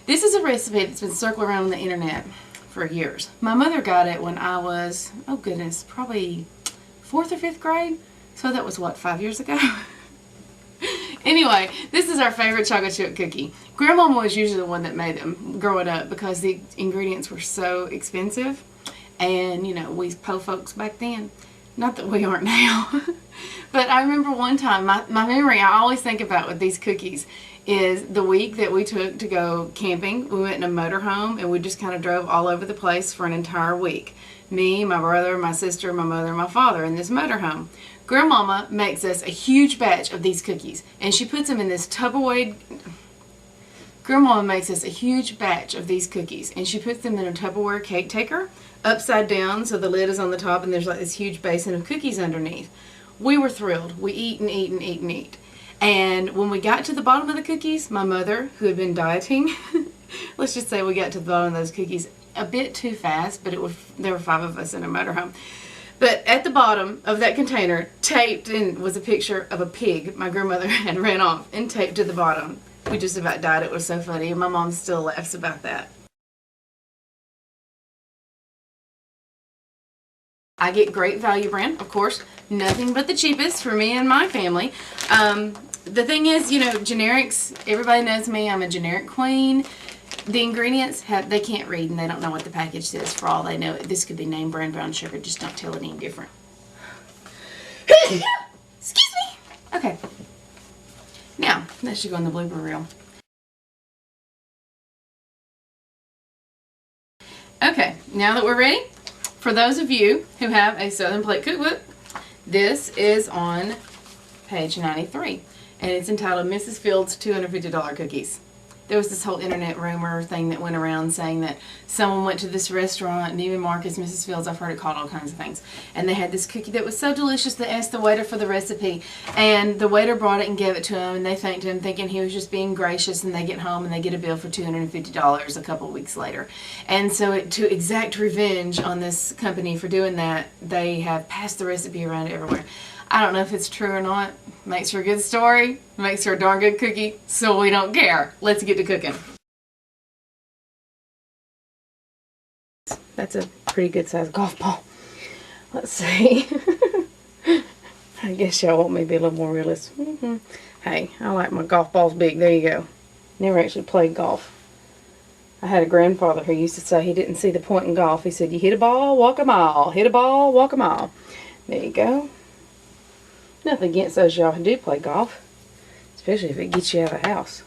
This is a recipe that's been circling around on the internet for years. My mother got it when I was, oh goodness, probably 4th or 5th grade. So that was what, 5 years ago? Anyway, this is our favorite chocolate chip cookie. Grandmama was usually the one that made them growing up because the ingredients were so expensive. And, you know, we po folks back then. Not that we aren't now. But I remember one time, my memory I always think about with these cookies is the week that we took to go camping. We went in a motorhome and we just kind of drove all over the place for an entire week. Me, my brother, my sister, my mother, and my father in this motorhome. Grandmama makes us a huge batch of these cookies, and she puts them in this Tupperware. Grandmama makes us a huge batch of these cookies, and she puts them in a Tupperware cake taker, upside down, so the lid is on the top, and there's like this huge basin of cookies underneath. We were thrilled. We eat and eat and eat and eat. And when we got to the bottom of the cookies, my mother, who had been dieting, let's just say we got to the bottom of those cookies a bit too fast, but there were 5 of us in a motorhome. But at the bottom of that container, taped in, was a picture of a pig my grandmother had ran off and taped to the bottom. We just about died. It was so funny, and my mom still laughs about that. I get Great Value brand, of course, nothing but the cheapest for me and my family. The thing is, you know, generics, everybody knows me, I'm a generic queen. The ingredients, they can't read and they don't know what the package says. For all they know, this could be name brand brown sugar. Just don't tell it any different. Excuse me. Okay. Now, that should go in the blooper reel. Okay, now that we're ready, for those of you who have a Southern Plate Cookbook, this is on page 93. And it's entitled Mrs. Fields' $250 Cookies. There was this whole internet rumor thing that went around saying that someone went to this restaurant, Neiman Marcus, Mrs. Fields, I've heard it called all kinds of things, and they had this cookie that was so delicious they asked the waiter for the recipe, and the waiter brought it and gave it to him, and they thanked him thinking he was just being gracious, and they get home and they get a bill for $250 a couple of weeks later. And so to exact revenge on this company for doing that, they have passed the recipe around everywhere. I don't know if it's true or not. Makes for a good story, makes for a darn good cookie, so we don't care. Let's get to cooking. That's a pretty good sized golf ball. Let's see. I guess y'all want me to be a little more realistic. Hey, I like my golf balls big. There you go. Never actually played golf. I had a grandfather who used to say he didn't see the point in golf. He said, you hit a ball, walk a mile. Hit a ball, walk a mile. There you go. Nothing against those y'all who do play golf, especially if it gets you out of the house.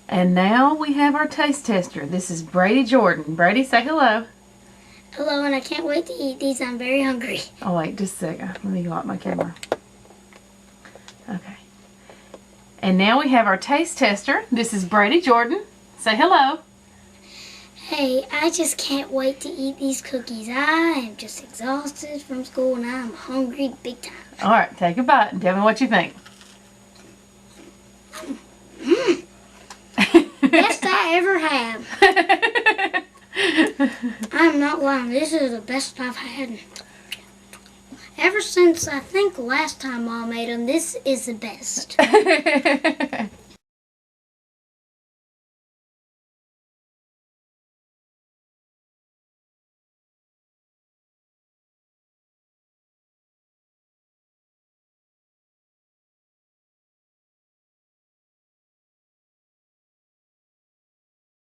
And now we have our taste tester. This is Brady Jordan. Brady, say hello. Hello, and I can't wait to eat these. I'm very hungry. Oh, wait, just a second. Let me lock my camera. Okay. And now we have our taste tester. This is Brady Jordan. Say hello. Hey, I just can't wait to eat these cookies. I am just exhausted from school and I'm hungry big time. All right, take a bite and tell me what you think. Best I ever have. I'm not lying. This is the best I've had. Ever since I think last time Mom made them, this is the best.